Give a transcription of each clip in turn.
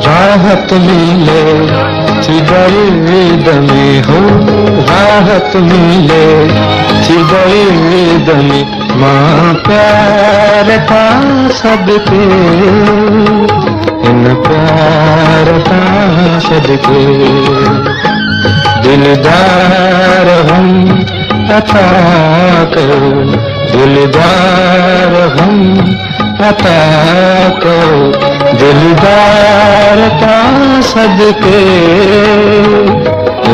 राहत मिले थी दर्द में हो, राहत मिले थी दर्द में, माँ प्यार था सबके, इन प्यार था सबके। दिलदार हम अता करो, दिलदार हम अता करो, दिलदार का सदके,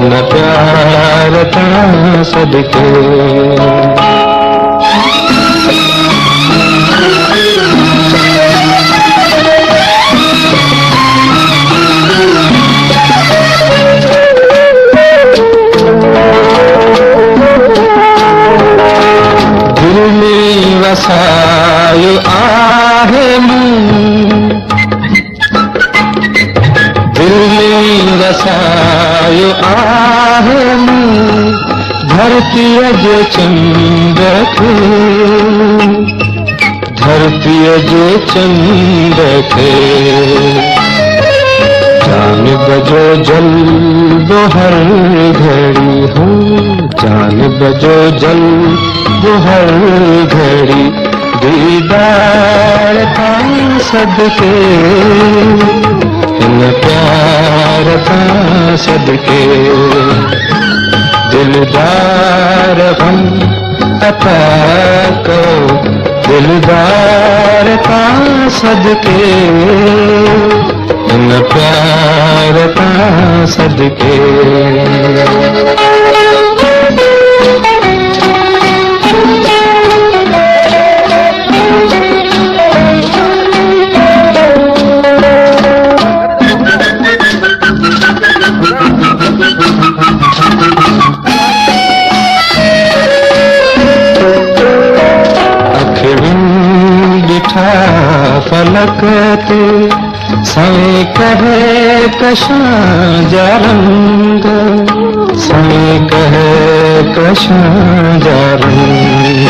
न प्यार का सदके। दिल में वसायो आहे दिल में वसायो आहे धरती जो चंद्र थे, धरती जो चंद्र थे। जान बजो जल वो हर घड़ी हो, जान बजो जल वो हर घड़ी, दीदार का सदके, इन प्यार का सदके। दिलदार हम अता करो, दिलदार का सदके, इन प्यार का सदके। फलक ते सवे कहे कशां जा रंग, सवे कहे कशां जा रंग।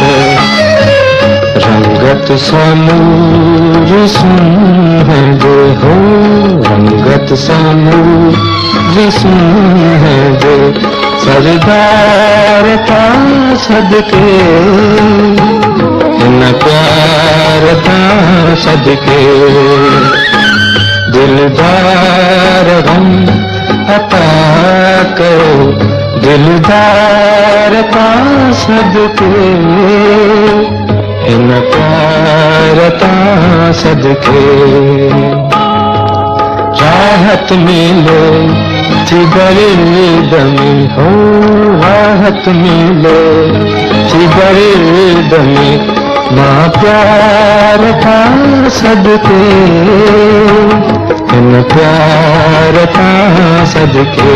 रंगत सानूर सुन है जो हो, रंगत सानूर सुन है जो, सरदार का सदके, न प्यार था सदके। दिलदार हम अता करो, दिलदार का सदके, न प्यार था सदके। राहत मिले थी दर्द में हो, राहत मिले थी दर्द में, माँ प्यार था सदके, इन प्यार था सदके।